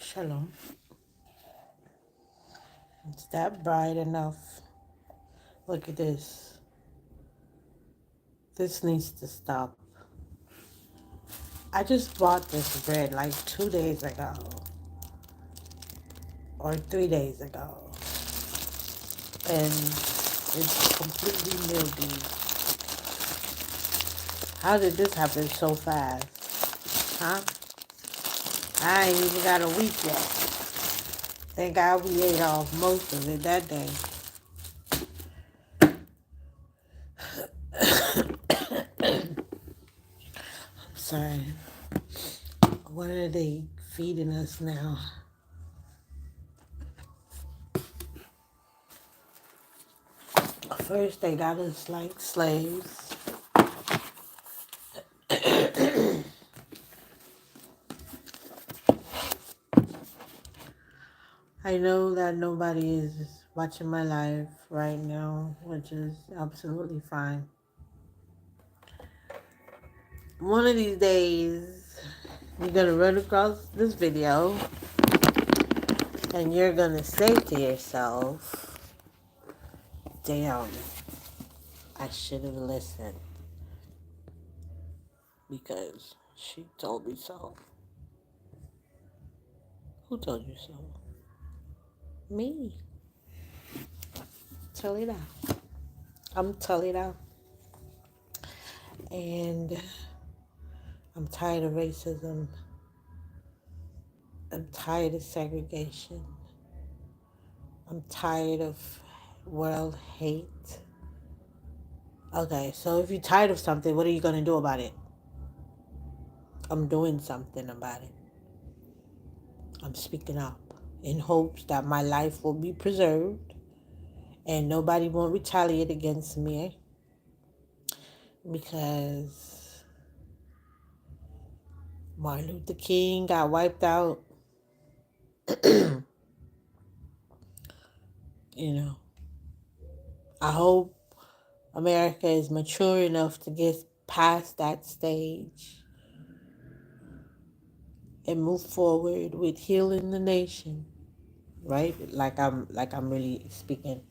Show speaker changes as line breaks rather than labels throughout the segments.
Shalom. Is that bright enough? Look at this. This needs to stop. I just bought this bread like 2 days ago or 3 days ago, and it's completely mildewy. How did this happen so fast? Huh? I ain't even got a week yet. Thank God we ate off most of it that day. Sorry. What are they feeding us now? First, they got us like slaves. I know that nobody is watching my live right now, which is absolutely fine. One of these days, you're going to run across this video and you're going to say to yourself, damn, I should have listened because she told me so. Who told you so? Me. Tell it out. I'm telling it out. And I'm tired of racism. I'm tired of segregation. I'm tired of world hate. Okay, so if you're tired of something, what are you going to do about it? I'm doing something about it. I'm speaking up in hopes that my life will be preserved and nobody won't retaliate against me because Martin Luther King got wiped out. You know, I hope America is mature enough to get past that stage and move forward with healing the nation, right? Like I'm really speaking.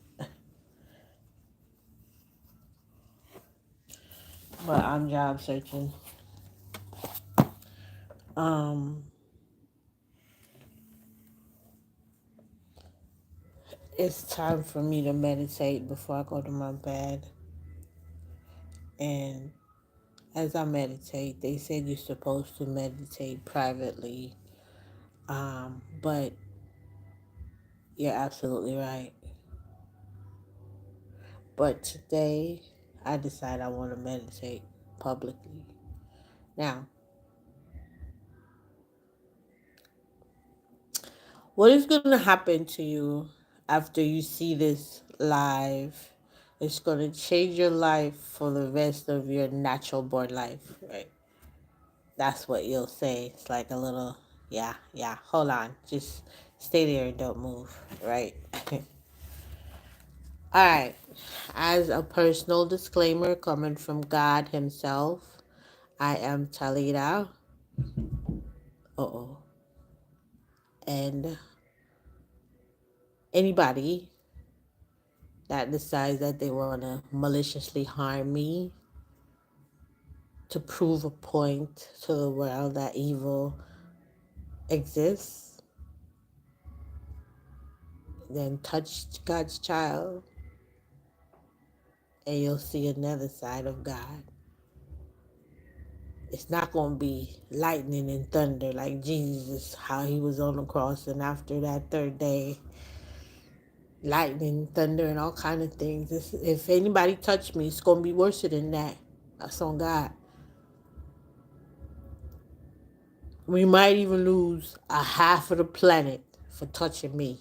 But I'm job searching. It's time for me to meditate before I go to my bed. And as I meditate, they said you're supposed to meditate privately. But you're absolutely right. But today, I decide I want to meditate publicly. Now, what is going to happen to you after you see this live? It's going to change your life for the rest of your natural born life, right? That's what you'll say. It's like a little, yeah, hold on. Just stay there and don't move, right? All right. As a personal disclaimer coming from God Himself, I am Talita. Uh-oh. And anybody that decides that they want to maliciously harm me to prove a point to the world that evil exists, then touch God's child and you'll see another side of God. It's not going to be lightning and thunder like Jesus, how he was on the cross, and after that third day, lightning, thunder, and all kind of things. If anybody touch me, it's going to be worse than that. That's on God. We might even lose a half of the planet for touching me.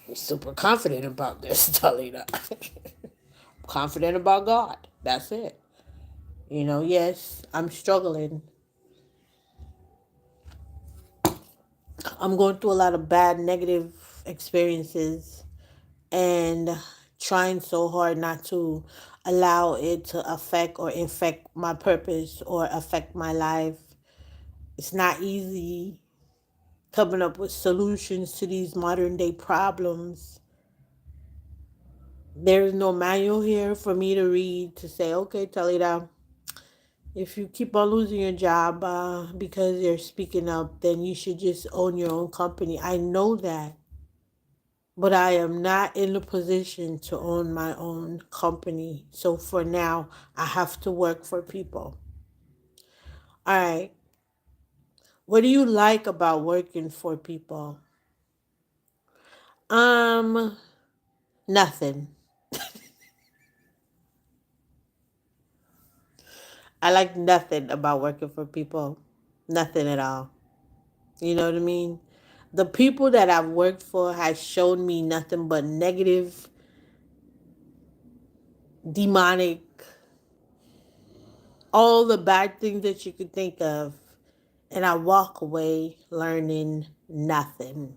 I'm super confident about this, Talita. Confident about God. That's it. Yes, I'm struggling. I'm going through a lot of bad, negative experiences and trying so hard not to allow it to affect or infect my purpose or affect my life. It's not easy coming up with solutions to these modern day problems. There's no manual here for me to read to say, okay, Talita, if you keep on losing your job because you're speaking up, then you should just own your own company. I know that, but I am not in the position to own my own company. So for now, I have to work for people. All right. What do you like about working for people? Um, Nothing. I like nothing about working for people. Nothing at all. You know what I mean? The people that I've worked for has shown me nothing but negative, demonic, all the bad things that you could think of. And I walk away learning nothing.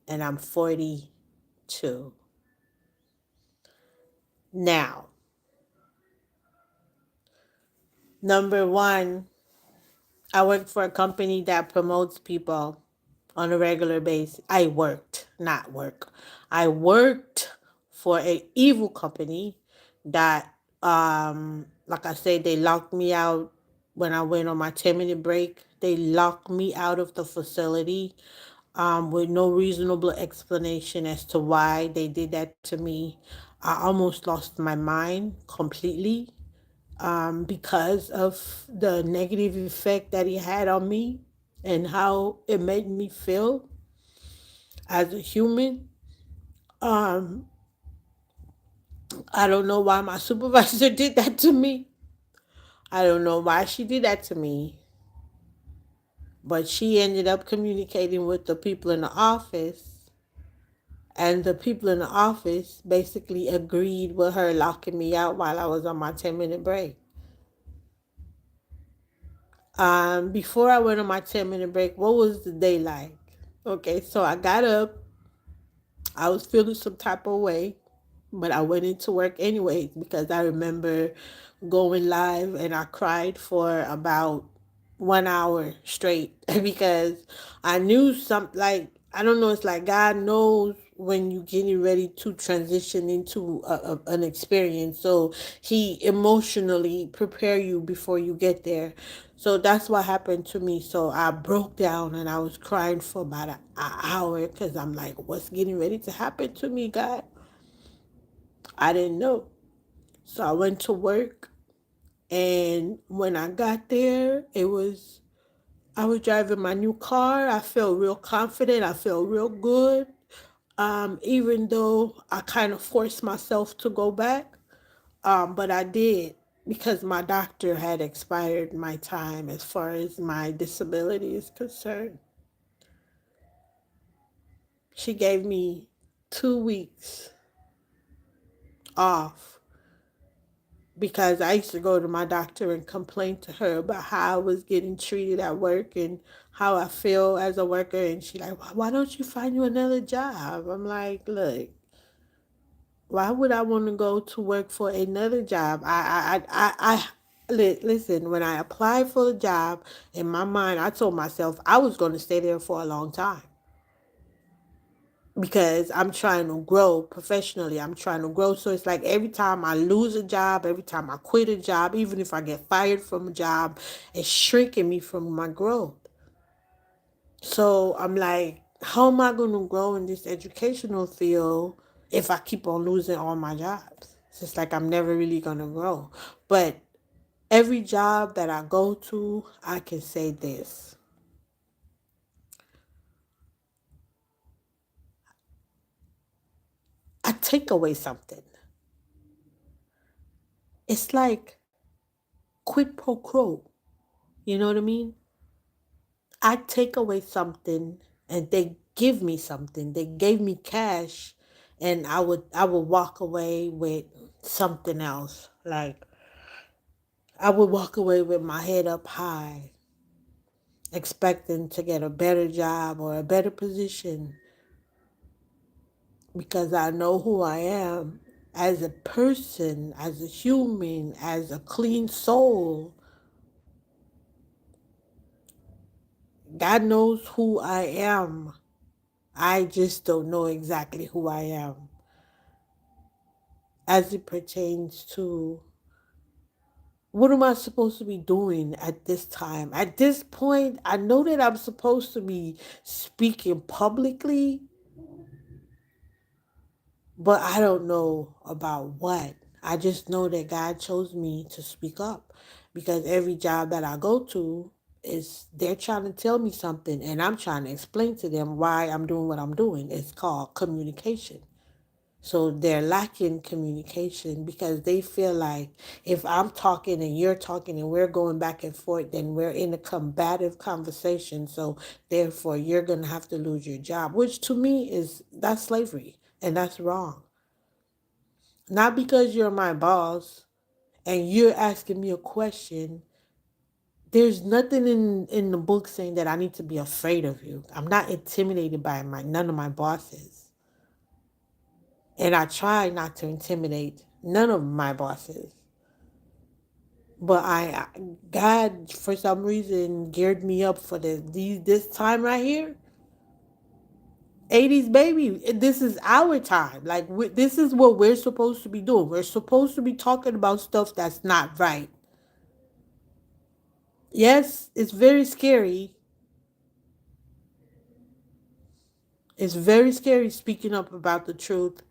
And I'm 42. Now, number one, I work for a company that promotes people on a regular basis. I worked, not work. I worked for a evil company that, like I said, they locked me out when I went on my 10-minute break. They locked me out of the facility with no reasonable explanation as to why they did that to me. I almost lost my mind completely because of the negative effect that he had on me and how it made me feel as a human. Um, I don't know why my supervisor did that to me. I don't know why she did that to me. But she ended up communicating with the people in the office. And the people in the office basically agreed with her locking me out while I was on my 10-minute break. Before I went on my 10-minute break, what was the day like? Okay, so I got up. I was feeling some type of way, but I went into work anyways because I remember going live and I cried for about 1 hour straight because I knew like, I don't know, it's like God knows when you're getting ready to transition into an experience. So he emotionally prepare you before you get there. So that's what happened to me. So I broke down and I was crying for about an hour because I'm like, what's getting ready to happen to me, God? I didn't know. So I went to work, and when I got there, I was driving my new car. I felt real confident. I felt real good. Even though I kind of forced myself to go back, but I did because my doctor had expired my time as far as my disability is concerned. She gave me 2 weeks off because I used to go to my doctor and complain to her about how I was getting treated at work and how I feel as a worker. And she like, why don't you find you another job? I'm like, look, why would I want to go to work for another job? Listen, when I applied for the job, in my mind, I told myself I was going to stay there for a long time because I'm trying to grow professionally. I'm trying to grow. So it's like every time I lose a job, every time I quit a job, even if I get fired from a job, it's shrinking me from my growth. So I'm like, how am I going to grow in this educational field if I keep on losing all my jobs? It's just like I'm never really going to grow. But every job that I go to, I can say this. I take away something. It's like quid pro quo. You know what I mean? I take away something and they give me something. They gave me cash and I would walk away with something else. Like I would walk away with my head up high, expecting to get a better job or a better position because I know who I am as a person, as a human, as a clean soul. God knows who I am. I just don't know exactly who I am as it pertains to what am I supposed to be doing at this time? At this point, I know that I'm supposed to be speaking publicly, but I don't know about what. I just know that God chose me to speak up because every job that I go to is they're trying to tell me something and I'm trying to explain to them why I'm doing what I'm doing. It's called communication. So they're lacking communication because they feel like if I'm talking and you're talking and we're going back and forth, then we're in a combative conversation. So therefore, you're going to have to lose your job, which to me is that's slavery and that's wrong. Not because you're my boss and you're asking me a question. There's nothing in the book saying that I need to be afraid of you. I'm not intimidated by none of my bosses. And I try not to intimidate none of my bosses. But God, for some reason, geared me up for this time right here. 80s baby, this is our time. Like, this is what we're supposed to be doing. We're supposed to be talking about stuff that's not right. Yes, it's very scary. It's very scary speaking up about the truth.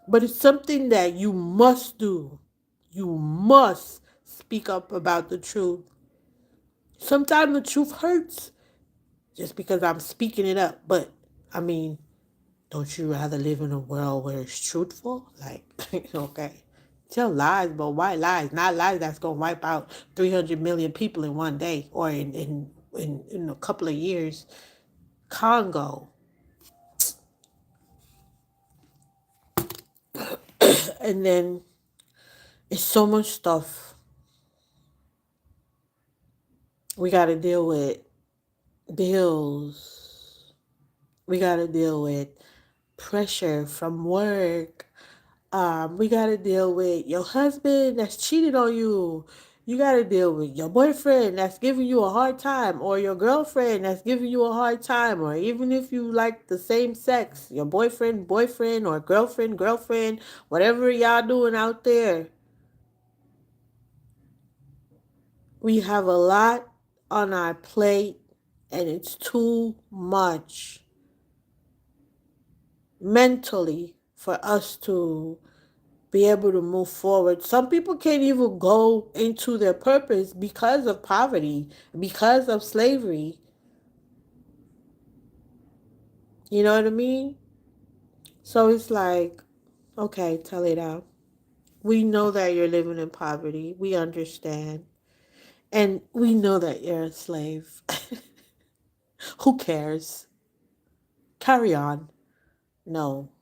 But it's something that you must do. You must speak up about the truth. Sometimes the truth hurts just because I'm speaking it up. But, I mean, don't you rather live in a world where it's truthful? Like, okay. Tell lies, but why lies? Not lies that's going to wipe out 300 million people in one day or in a couple of years. Congo. And then it's so much stuff we got to deal with. Bills. We got to deal with pressure from work. We got to deal with your husband that's cheated on you. You got to deal with your boyfriend that's giving you a hard time, or your girlfriend that's giving you a hard time, or even if you like the same sex, your boyfriend, or girlfriend, whatever y'all doing out there. We have a lot on our plate, and it's too much mentally for us to be able to move forward. Some people can't even go into their purpose because of poverty, because of slavery. You know what I mean? So it's like, okay, tell it out. We know that you're living in poverty. We understand. And we know that you're a slave. Who cares? Carry on. No,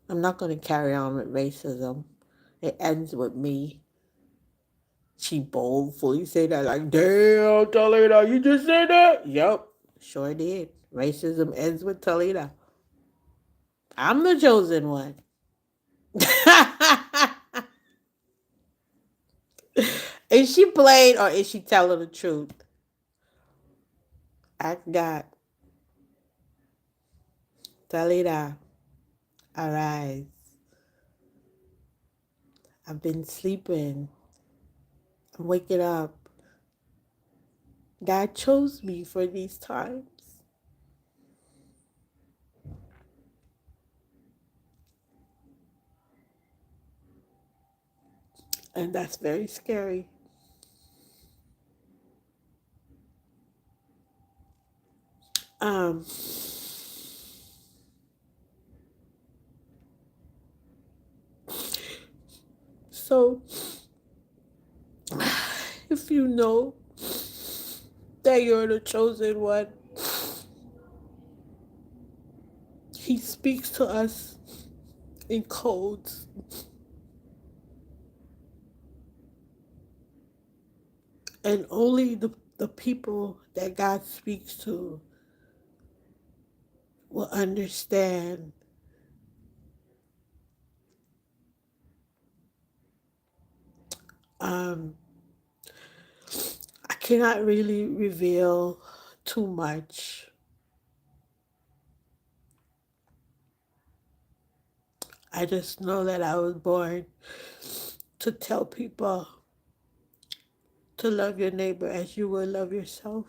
I'm not going to carry on with racism. It ends with me. She boldly say that like, damn, Toledo, you just said that? Yep, sure did. Racism ends with Toledo. I'm the chosen one. Is she playing or is she telling the truth? Ask God. Toledo, arise. I've been sleeping. I'm waking up. God chose me for these times. And that's very scary. Um, so if you know that you're the chosen one, he speaks to us in codes. And only the people that God speaks to will understand um, cannot really reveal too much. I just know that I was born to tell people to love your neighbor as you would love yourself.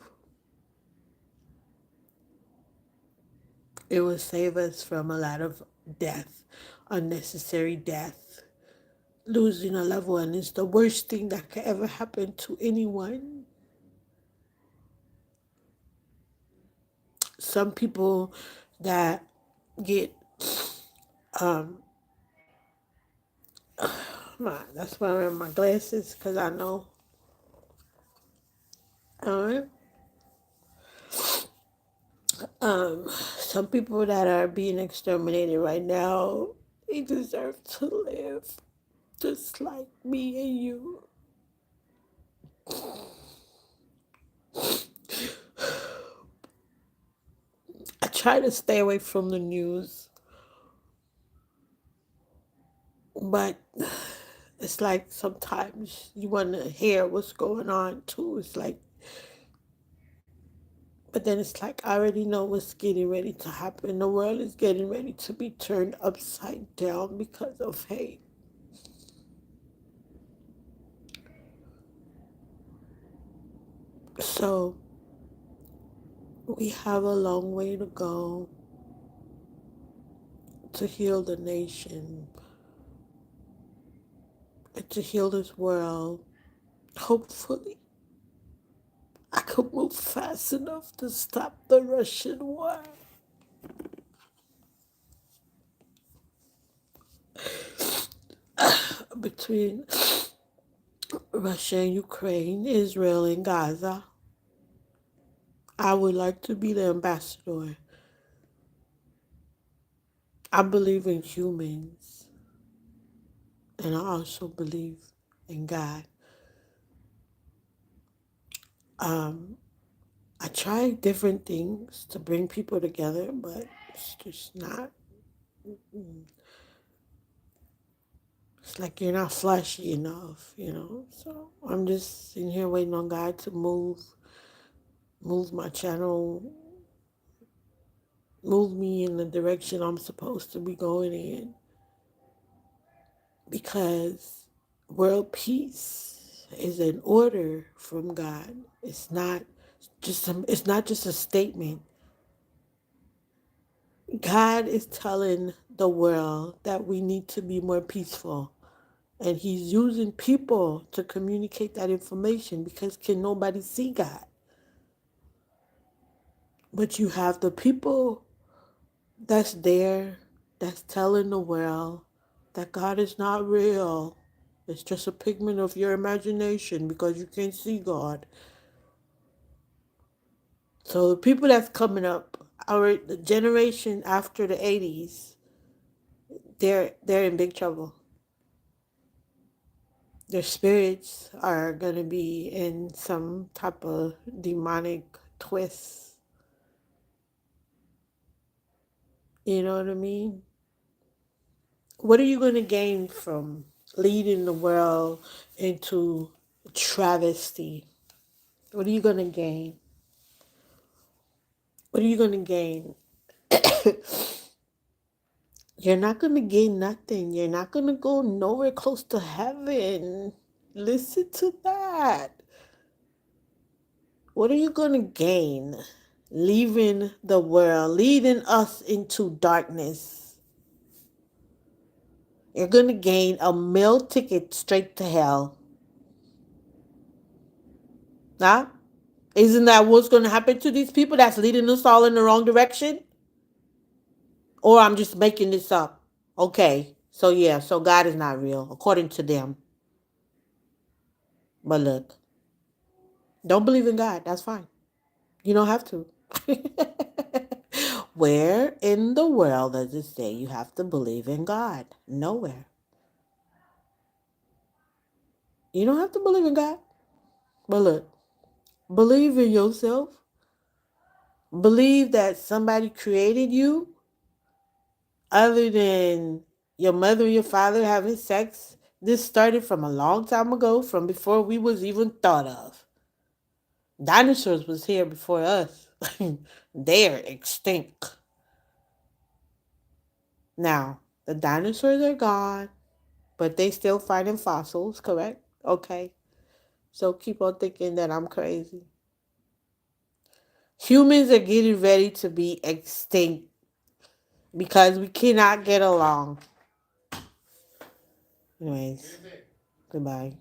It will save us from a lot of death, unnecessary death. Losing a loved one is the worst thing that could ever happen to anyone. Some people that get um that's why I wear my glasses because I know. Uh, some people that are being exterminated right now, they deserve to live just like me and you. I try to stay away from the news, but it's like sometimes you want to hear what's going on too. It's like, but then it's like I already know what's getting ready to happen. The world is getting ready to be turned upside down because of hate. So we have a long way to go to heal the nation and to heal this world. Hopefully, I could move fast enough to stop the Russian war. Between Russia and Ukraine, Israel and Gaza. I would like to be the ambassador. I believe in humans, and I also believe in God. Um, I try different things to bring people together, but it's just not. It's like you're not flashy enough. So I'm just sitting here waiting on God to move my channel, move me in the direction I'm supposed to be going in. Because world peace is an order from God. It's not just a statement. God is telling the world that we need to be more peaceful. And he's using people to communicate that information because can nobody see God? But you have the people that's there that's telling the world that God is not real. It's just a pigment of your imagination because you can't see God. So the people that's coming up, the generation after the 80s, they're in big trouble. Their spirits are gonna be in some type of demonic twist. You know what I mean? What are you gonna gain from leading the world into travesty? What are you gonna gain? What are you gonna gain? You're not going to gain nothing. You're not going to go nowhere close to heaven. Listen to that. What are you going to gain leaving the world, leading us into darkness? You're going to gain a meal ticket straight to hell. Huh? Isn't that what's going to happen to these people that's leading us all in the wrong direction? Or I'm just making this up. Okay. So yeah, so God is not real according to them. But look, don't believe in God. That's fine. You don't have to. Where in the world does it say you have to believe in God? Nowhere. You don't have to believe in God. But look, believe in yourself. Believe that somebody created you other than your mother and your father having sex. This started from a long time ago, from before we was even thought of. Dinosaurs was here before us. They're extinct. Now, the dinosaurs are gone, but they still finding fossils, correct? Okay. So keep on thinking that I'm crazy. Humans are getting ready to be extinct because we cannot get along. Anyways, goodbye.